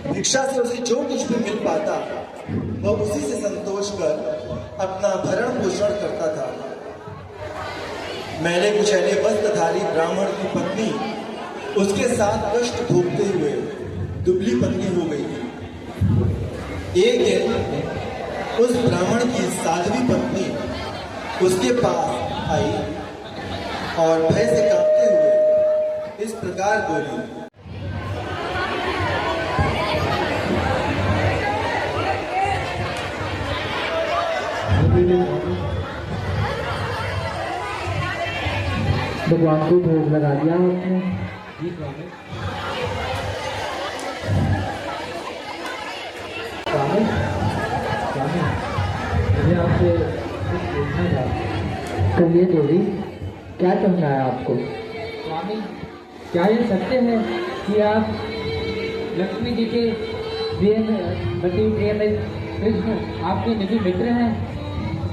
भिक्षा से उसे जो कुछ भी मिल पाता वह उसी से संतोष कर अपना भरण पोषण करता था। मैले कुचैले वस्त्रधारी ब्राह्मण की पत्नी उसके साथ कष्ट भोगते हुए दुबली पत्नी हो गई थी। एक दिन उस ब्राह्मण की साध्वी पत्नी उसके पास आई और भय से कांपते हुए इस प्रकार बोली। भगवान को भोग लगा दिया आपने? जी स्वामी। स्वामी, स्वामी, मुझे आपसे कुछ पूछना था। कहिए देवी, क्या कहना है आपको? स्वामी, क्या ये सत्य है कि आप लक्ष्मी जी के प्रिय कृष्ण आपके निजी मित्र हैं?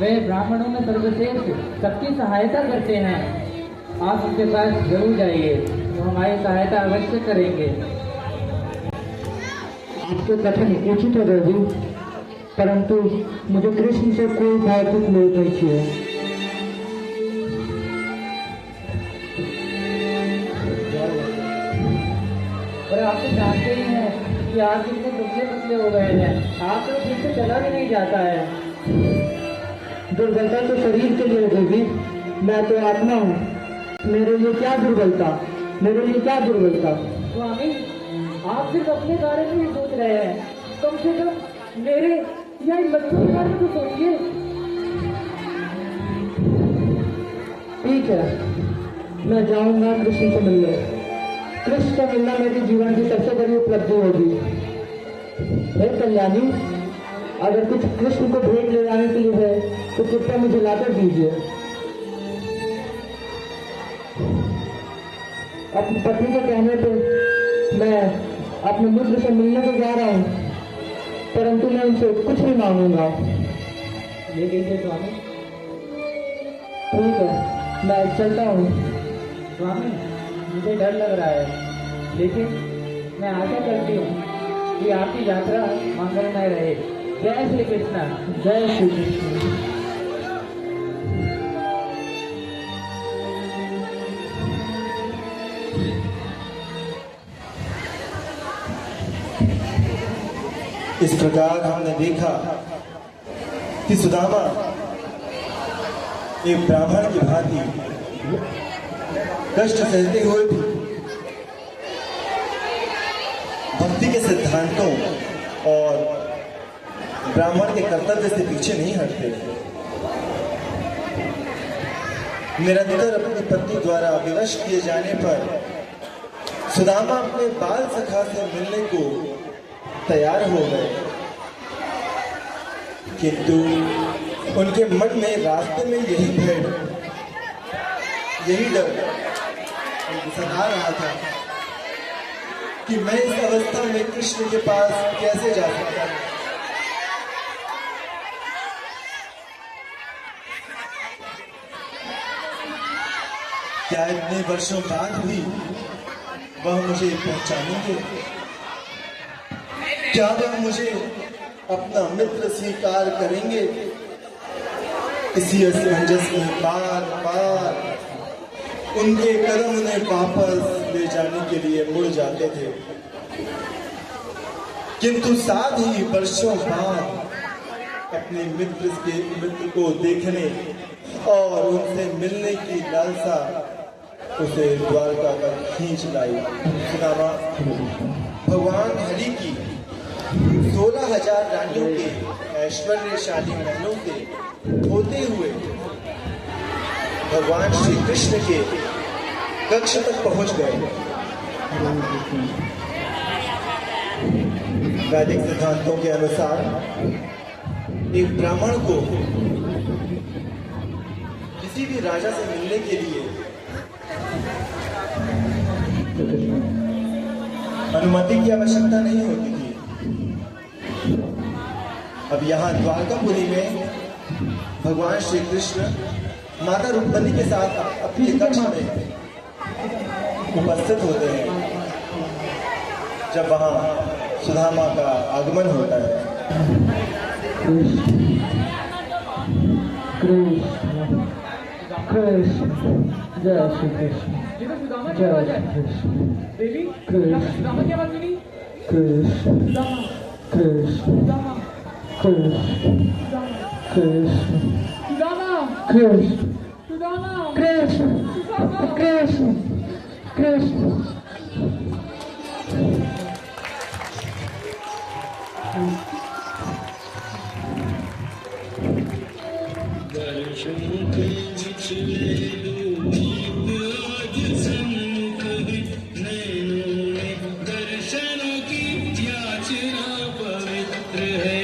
वे ब्राह्मणों में सर्वश्रेष्ठ सबकी सहायता करते हैं। आप उनके पास जरूर जाइए, वो हमारी सहायता अवश्य करेंगे। आपके कथन उचित है देवी, परंतु मुझे कृष्ण से कोई भौतिक लोभ नहीं चाहिए। और आप तो जानते ही हैं कि आप कितने दुबले पतले हो गए हैं। आप तो ठीक से चला भी नहीं जाता है। दुर्बलता तो शरीर के लिए देवी, मैं तो आत्मा हूँ। मेरे लिए क्या दुर्बलता, मेरे लिए क्या दुर्बलता? स्वामी, आप सिर्फ अपने बारे में ही सोच रहे हैं। कम से कम मेरे या इन बच्चों के बारे में तो सोचिए। ठीक है, मैं जाऊंगा कृष्ण से मिलने। कृष्ण से मिलना मेरे जीवन की सबसे बड़ी उपलब्धि होगी। हे कल्याणी, अगर कुछ कृष्ण को भेंट ले जाने के लिए है तो कृपया मुझे लाकर दीजिए। अपनी पत्नी के कहने पे मैं अपने मित्र से मिलने को जा रहा हूँ, परंतु मैं उनसे कुछ नहीं मांगूंगा। ले लीजिए स्वामी। ठीक है, मैं चलता हूँ। स्वामी, मुझे डर लग रहा है, लेकिन मैं आशा करती हूँ कि आपकी यात्रा मंगलमय रहे। जय श्री कृष्ण। जय श्री कृष्ण। इस प्रकार हमने देखा कि सुदामा एक ब्राह्मण की भांति कष्ट सहते हुए भी भक्ति के सिद्धांतों और ब्राह्मण के कर्तव्य से पीछे नहीं हटते। निरंतर अपनी पत्नी द्वारा विवश किए जाने पर सुदामा अपने बाल सखा से मिलने को तैयार हो गए, किंतु उनके मन में रास्ते में यही भय, यही डर सता रहा था कि मैं इस अवस्था में कृष्ण के पास कैसे जा सकता हूं। क्या इतने वर्षों बाद भी वह मुझे पहचानेंगे? क्या वह मुझे अपना मित्र स्वीकार करेंगे? इसी असमंजस में बार बार उनके कदम उन्हें वापस ले जाने के लिए मुड़ जाते थे, किंतु साथ ही वर्षों बाद अपने मित्र को देखने और उनसे मिलने की लालसा उसे द्वारका पर खींच लाई। सुदामा भगवान हरि की 16,000 रानियों के ऐश्वर्यशाली महलों से होते हुए भगवान श्री कृष्ण के कक्ष तक पहुंच गए। वैदिक सिद्धांतों के अनुसार एक ब्राह्मण को किसी भी राजा से मिलने के लिए अनुमति की आवश्यकता नहीं होती थी। अब यहाँ द्वारकापुरी में भगवान श्री कृष्ण माता रुक्मिणी के साथ अपने कक्ष में उपस्थित होते हैं। जब वहाँ सुदामा का आगमन होता है। कृष्ण कृष्ण जय श्री कृष्ण ये तो सुदामा की जय आवाज श्री है। कृष्ण देवी कृष्ण सुदामा की आवाज सुनी? कृष्ण सुदामा कृष्ण सुदामा कृष्ण कृष्ण सुदामा कृष्ण सुदामा कृष्ण कृष्ण कृष्ण दर्शनों की याचना पवित्र है,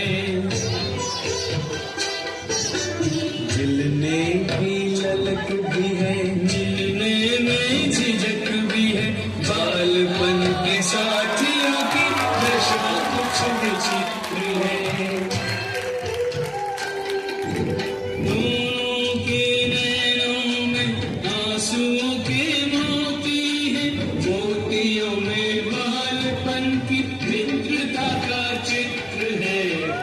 मिलने की ललक भी है, मिलने में झिझक भी है, बालपन के साथियों की दशा कुछ विचित्र है। दोनों के नैनों में आंसुओं के मोती है, मोतियों में बालपन की मित्रता का चित्र है।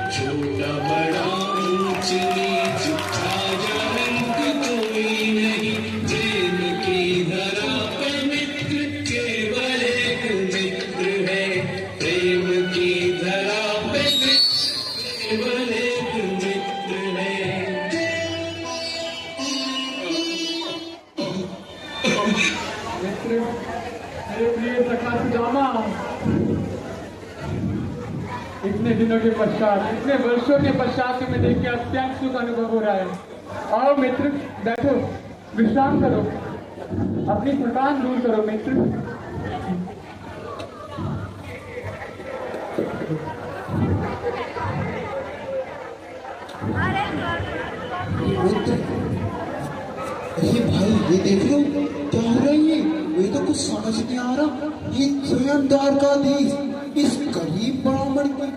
छोटा बड़ा ऊंच नीच राजा रंग कोई नहीं, प्रेम की धरा पर मित्र केवल एक मित्र है, प्रेम की धरा पे केवल एक मित्र है। मित्र मेरे प्रिय सखा सुदामा, इतने दिनों के पश्चात, इतने वर्षों के पश्चात तुम्हें देख के अत्यंत सुख अनुभव हो रहा है। आओ मित्र, बैठो, विश्राम करो, अपनी थकान दूर करो मित्र। अरे भाई ये देख लो क्या हो रहा है, ये मुझे तो कुछ समझ नहीं आ रहा। ये स्वयं द्वारकाधीश इस गरीब ब्राह्मण की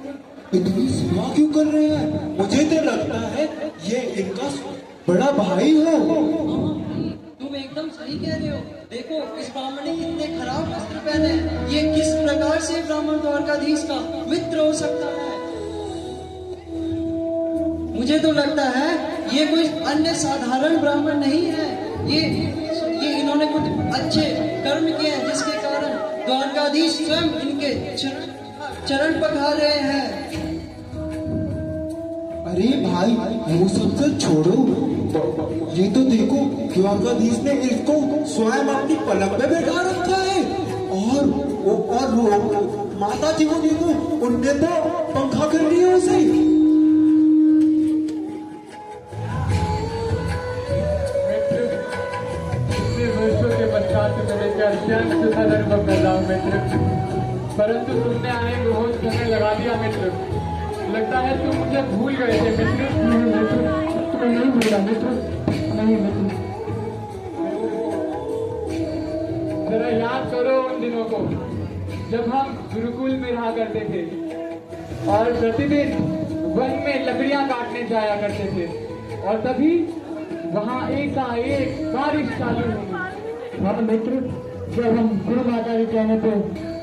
इतनी सेवा क्यों कर रहे हैं? मुझे तो लगता है ये इनका बड़ा भाई हो। तुम एकदम सही कह रहे हो। देखो इस ब्राह्मण ने कितने खराब वस्त्र पहने हैं। ये किस प्रकार से ब्राह्मण द्वारकाधीश का मित्र हो सकता है? मुझे तो लगता है ये कोई अन्य साधारण ब्राह्मण नहीं है। ये इन्होंने कुछ अच्छे कर्म किए हैं जिसके कारण द्वारकाधीश स्वयं इनके चरण पखार रहे हैं। अरे भाई वो सब तो छोड़ो, ये तो देखो द्वारकाधीश ने इसको स्वयं अपनी पलंग पे बैठा रखा है। और माता जी को देखो, उनने तो पंखा कर लिया उसे। अनुभव कर रहा हूँ मित्र, परंतु तुमने आने में बहुत समय लगा दिया मित्र। लगता है तुम मुझे भूल गए थे मित्र। नहीं भूला मित्र, नहीं मित्र। जरा याद करो उन दिनों को जब हम गुरुकुल में रहा करते थे और प्रतिदिन वन में लकड़ियां काटने जाया करते थे, और तभी वहाँ एकाएक बारिश चालू हुई। हाँ मित्र, जब हम गुरु माता के कहने पे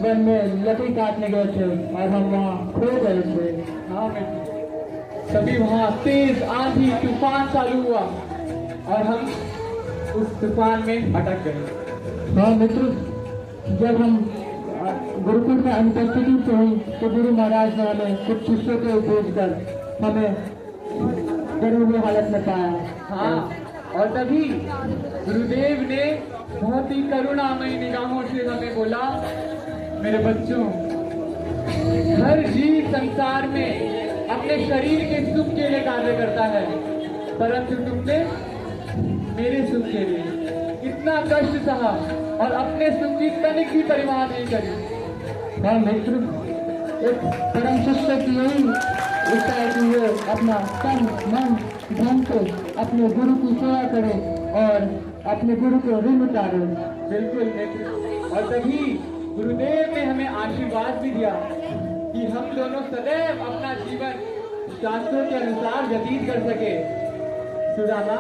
वन में लकड़ी काटने गए थे और हम वहाँ खो गए थे। हाँ मित्र, तभी वहाँ तेज आंधी तूफान चालू हुआ और हम उस तूफान में अटक गए। हाँ मित्र, जब हम गुरुकुल में अनुपस्थिति से हुई तो गुरु महाराज ने हमें कुछ शिष्यों को भेजकर हमें गरीबी हालत में पाया। हाँ, और तभी गुरुदेव ने बहुत ही करुणामयी निगाहों से हमें बोला, मेरे बच्चों, हर जीव संसार में अपने शरीर के सुख के लिए कार्य करता है, परंतु तुमने मेरे सुख के लिए इतना कष्ट सहा और अपने सुख की तनिक भी परिवाह नहीं करी। हाँ मित्र, एक परम शिष्य की यही इच्छा है कि वो अपना तन मन धन से अपने गुरु की सेवा करे और अपने गुरु को ऋण उतारे। बिल्कुल मित्र, और तभी गुरुदेव ने हमें आशीर्वाद भी दिया कि हम दोनों सदैव अपना जीवन शास्त्रों के अनुसार व्यतीत कर सके। सुदामा,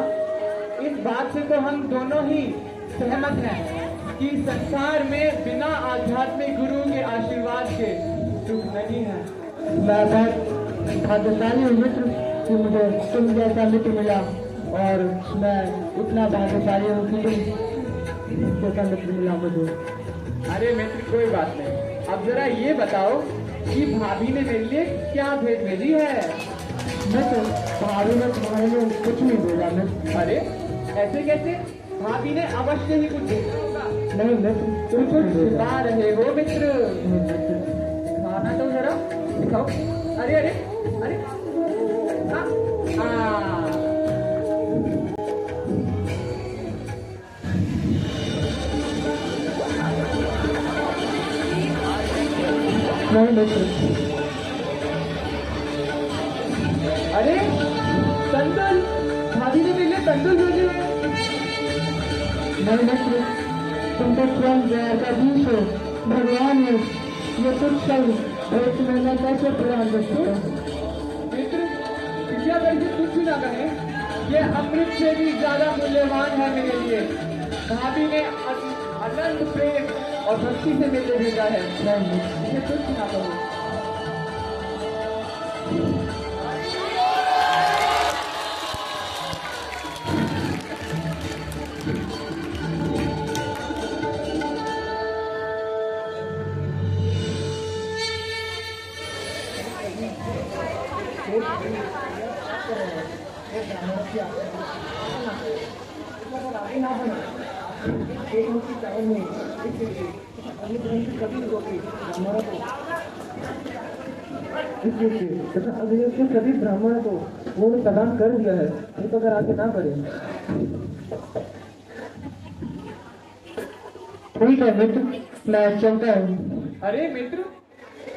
इस बात से तो हम दोनों ही सहमत हैं कि संसार में बिना आध्यात्मिक गुरु के आशीर्वाद के सुख नहीं है। मैं बहुत भाग्यशाली हूँ मित्र कि मुझे तुम जैसा मित्र मिला, और मैं इतना भाग्यशाली हूँ कि तुम जैसा मित्र मिला मुझे। अरे मित्र कोई बात नहीं, अब जरा ये बताओ कि भाभी ने मेरे लिए क्या भेंट भेजी है। मित्र भाभी ने तुम्हारे लिए कुछ नहीं भेजा मित्र। अरे ऐसे कैसे, भाभी ने अवश्य ही कुछ भेजा होगा। नहीं मित्र तुम कुछ कुछ नहीं भेजा। छुपा रहे हो मित्र। नहीं मित्र। खाना तो जरा दिखाओ। अरे अरे अरे हाँ, हाँ। नहीं मित्र। अरे तंदुल, भाभी ने मेरे लिए तंदुल भेजे हैं। नहीं मित्र, तुम तो स्वयं द्वारकाधीश हो, भगवान हो, ये कुछ सब भेंट में मैं कैसे प्रदान कर सकता हूँ। मित्र कृपया करके कुछ ना कहे, ये अमृत से भी ज्यादा मूल्यवान है मेरे लिए। भाभी ने अनंत प्रेम और भक्ति से मेरे लिए भेजा है। नहीं इसे कुछ ना कहो। सभी ब्राह्मणों को उन्होंने प्रदान कर दिया है, तो अगर आगे ना करें। ठीक है मित्र, मैं चलता हूँ। अरे मित्र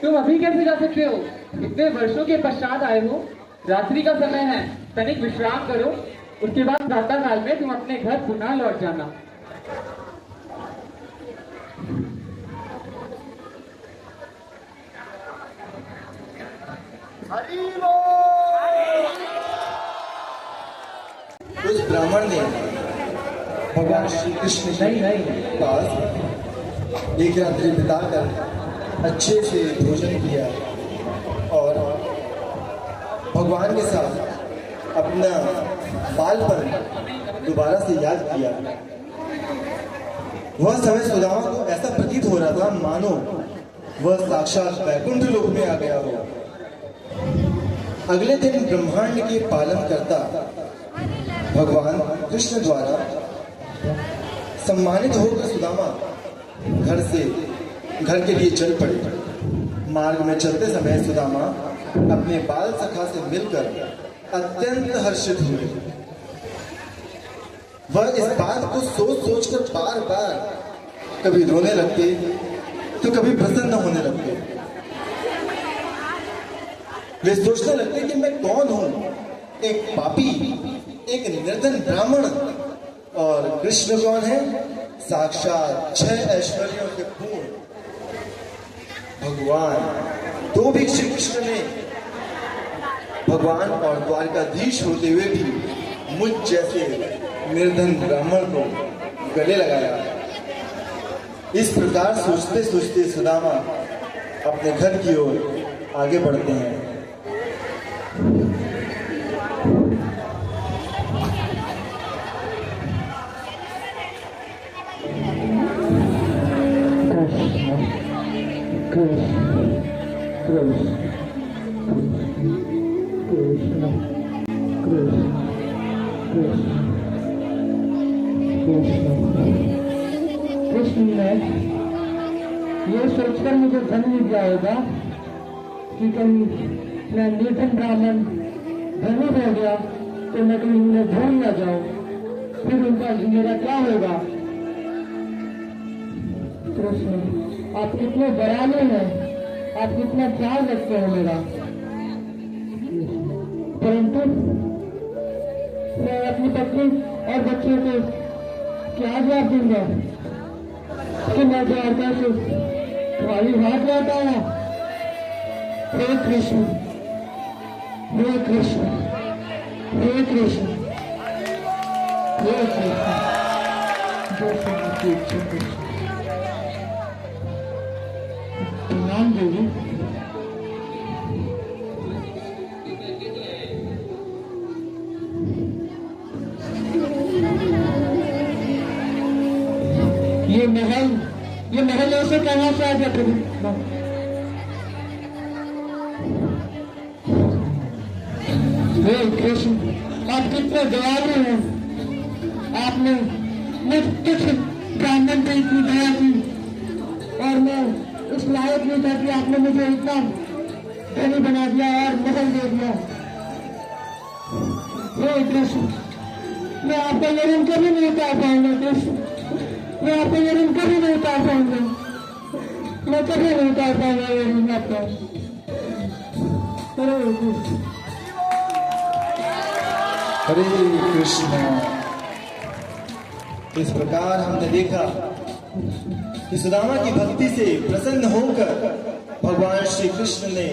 तुम अभी कैसे जा सकते हो? इतने वर्षों के पश्चात आए हो, रात्रि का समय है, तनिक विश्राम करो, उसके बाद प्रातः काल में तुम अपने घर पुनः लौट जाना। उस ब्राह्मण ने भगवान श्री कृष्ण के पास एक रात्रि बिताकर अच्छे से भोजन किया और भगवान के साथ अपना बालपन दोबारा से याद किया। वह समय सुदामा को ऐसा प्रतीत हो रहा था मानो वह साक्षात वैकुंठ लोक में आ गया हो। अगले दिन ब्रह्मांड के पालन करता भगवान कृष्ण द्वारा सम्मानित होकर सुदामा घर के लिए चल पड़े। मार्ग में चलते समय सुदामा अपने बाल सखा से मिलकर अत्यंत हर्षित हुए। वह इस बात को सोच कर बार बार कभी रोने लगते तो कभी प्रसन्न होने लगते। वे सोचने लगते कि मैं कौन हूं, एक पापी, एक निर्धन ब्राह्मण, और कृष्ण कौन है? साक्षात 6 ऐश्वर्यों के पूर्ण भगवान। तो भी श्री कृष्ण ने भगवान और द्वारकाधीश होते हुए भी मुझ जैसे निर्धन ब्राह्मण को गले लगाया। इस प्रकार सोचते सोचते सुदामा अपने घर की ओर आगे बढ़ते हैं। कृष्ण ने ये सोचकर मुझे धन्य दिया होगा कि कहीं मैं निर्धन ब्राह्मण धनिक हो गया तो मैं कहीं उन्हें भूल न जाऊं, फिर उनका मेरा क्या होगा। कृष्ण आप कितने दयालु हैं, आप कितना ख्याल रखते हो मेरा। परंतु मैं अपनी पत्नी और बच्चों को क्या जवाब दूंगा कि मैं द्वारका से खाली हाथ लौट आया। हे कृष्ण, हे कृष्ण, हे कृष्ण, हे कृष्ण, जैसे मुझे इच्छा कृष्ण। नाम देवी ये महल से कहाँ से आ गया प्रभु? हे कृष्ण, आप कितने दयालु हैं। आपने मुझ कुछ ब्राह्मण पे इतनी दया की और मैं इस लायक नहीं था कि आपने मुझे इतना धनी बना दिया और महल दे दिया। हे कृष्ण, मैं आपका ये ऋण कभी नहीं उतार पाऊंगा कृष्ण, मैं आपका ये ऋण कभी नहीं उतार पाऊंगा, मैं कभी नहीं उतार पाऊंगा ये ऋण आपका। हरे कृष्ण। हरे कृष्ण। इस प्रकार हमने देखा कि सुदामा की भक्ति से प्रसन्न होकर भगवान श्री कृष्ण ने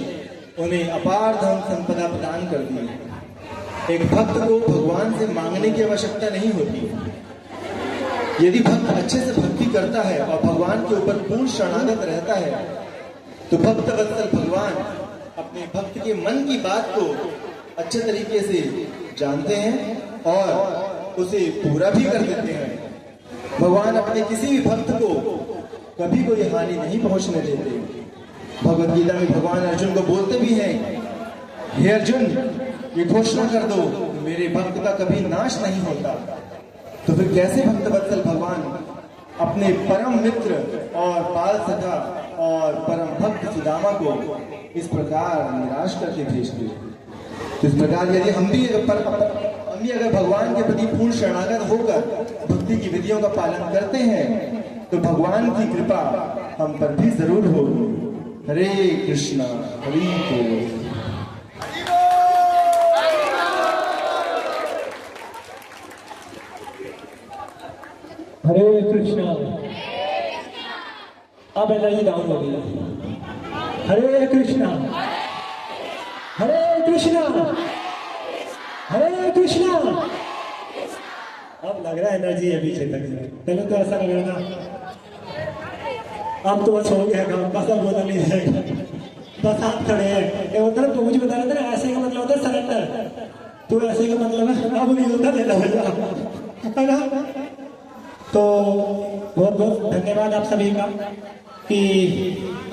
उन्हें अपार धन संपदा प्रदान कर दी। एक भक्त को भगवान से मांगने की आवश्यकता नहीं होती। यदि भक्त अच्छे से भक्ति करता है और भगवान के ऊपर पूर्ण शरणागत रहता है तो भक्त वत्सल भगवान अपने भक्त के मन की बात को अच्छे तरीके से जानते हैं और उसे पूरा भी कर देते हैं। भगवान अपने किसी भी भक्त को कभी कोई हानि नहीं पहुंचने देते। भगवद गीता में भगवान अर्जुन को बोलते भी हैं, हे अर्जुन, ये घोषणा कर दो मेरे भक्त का कभी नाश नहीं होता। तो फिर कैसे भक्त वत्सल भगवान अपने परम मित्र और बाल सखा और परम भक्त सुदामा को इस प्रकार निराश करके भेजते। इस प्रकार यदि हम भी अगर भगवान के प्रति पूर्ण शरणागत होकर भक्ति की विधियों का पालन करते हैं तो भगवान की कृपा हम पर भी जरूर होगी। हरे कृष्णा। हरि बोल। हरे कृष्णा। अब एनर्जी डाउन हो गई। हरे कृष्णा, हरे कृष्णा, हरे कृष्णा। अब लग रहा है एनर्जी है पीछे तक। पहले तो ऐसा लग रहा ना अब तो बस हो गया काम, बस अब बोला नहीं जाएगा, बस हाथ खड़े हैं। ये होता है तो मुझे बता रहे थे ना, ऐसे का मतलब होता है सरेंडर। तो ऐसे का मतलब है अब नहीं होता देना है ना। तो बहुत बहुत धन्यवाद आप सभी का कि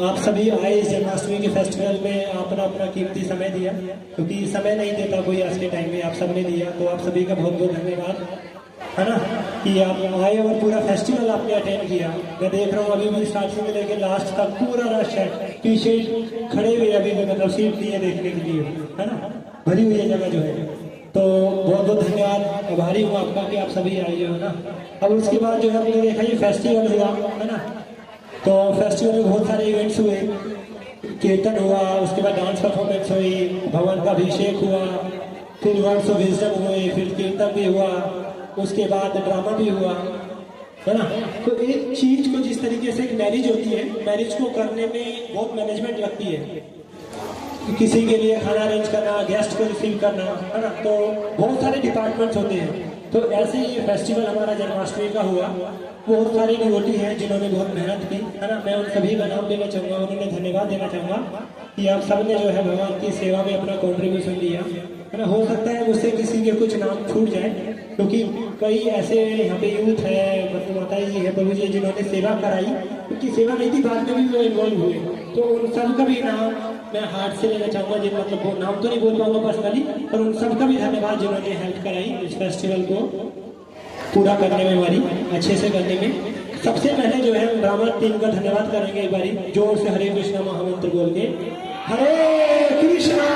आप सभी आए इस जन्माष्टमी के फेस्टिवल में, अपना अपना कीमती समय दिया, क्योंकि समय नहीं देता कोई आज के टाइम में, आप सबने दिया। तो आप सभी का बहुत बहुत धन्यवाद, है ना, कि आप आए और पूरा फेस्टिवल आपने अटेंड किया। मैं देख रहा हूँ अभी भी स्टार्टिंग से लेकर लास्ट तक पूरा रश है। पीछे खड़े हुए अभी भी मतलब सीट दिए देखने के लिए, है ना, भरी हुई है जगह जो है। तो बहुत बहुत धन्यवाद, आभारी हूँ आपका कि आप सभी आए जो है ना। अब उसके बाद जो है हमने देखा ये फेस्टिवल हुआ, है ना। तो फेस्टिवल में बहुत सारे इवेंट्स हुए, कीर्तन हुआ, उसके बाद डांस परफॉर्मेंस हुई, भगवान का अभिषेक हुआ, फिर वर्ड्स ऑफ विजडम हुए, फिर कीर्तन भी हुआ, उसके बाद ड्रामा भी हुआ, है ना। तो एक चीज को जिस तरीके से मैरिज होती है, मैरिज को करने में बहुत मैनेजमेंट लगती है। किसी के लिए खाना अरेंज करना, गेस्ट को रिसीव करना, है ना, तो बहुत सारे डिपार्टमेंट्स होते हैं। तो ऐसे ही फेस्टिवल हमारा जन्माष्टमी का हुआ। बहुत सारे डिवोटी हैं जिन्होंने बहुत मेहनत की, है ना। मैं उन सभी का नाम देना चाहूँगा, उन्हें धन्यवाद देना चाहूँगा कि आप सब ने जो है भगवान की सेवा में अपना कॉन्ट्रीब्यूशन दिया, है ना। हो सकता है मुझसे किसी के कुछ नाम छूट जाए, क्योंकि कई ऐसे यहाँ पे यूथ है, मतलब माता जी है, प्रभु जी, जिन्होंने सेवा कराई, क्योंकि सेवा नहीं थी, बाद में भी वो इन्वॉल्व हुए। तो उन सब का भी नाम मैं हार्ट से लेना चाहूँगा, जिन मतलब वो नाम तो नहीं बोल पाऊंगा पर्सनली, पर उन सब का भी धन्यवाद जिन्होंने हेल्प कराई इस फेस्टिवल को पूरा करने में, हमारी अच्छे से करने में। सबसे पहले जो है ब्राह्मण टीम का धन्यवाद करेंगे एक बारी जोर से हरे कृष्णा महामंत्र बोल के। हरे कृष्णा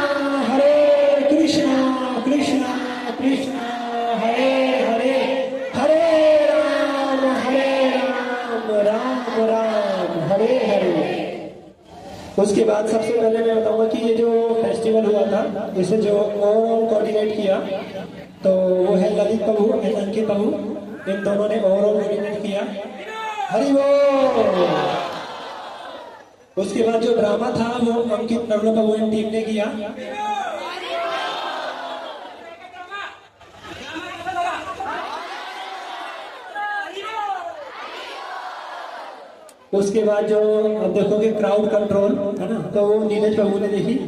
कृष्णा कृष्णा कृष्णा हरे हरे, हरे राम राम राम हरे हरे। उसके बाद सबसे पहले मैं बताऊंगा कि ये जो फेस्टिवल हुआ था, इसे जो ओवरऑल कोऑर्डिनेट किया तो वो है ललित प्रभु एंड अंकित प्रभु, इन दोनों ने ओवरऑल कोऑर्डिनेट किया। हरि बोल। उसके बाद जो ड्रामा था वो अंकित प्रभु इन टीम ने किया। उसके बाद जो अब देखोगे क्राउड कंट्रोल, है ना, तो वो नीरज प्रभु ने देखी।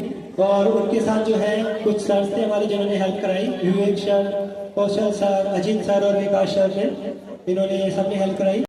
और उनके साथ जो है कुछ सर थे हमारे जिन्होंने हेल्प कराई, विवेक सर, कौशल सर, अजीत सर और विकास सर ने, इन्होंने सबने हेल्प कराई।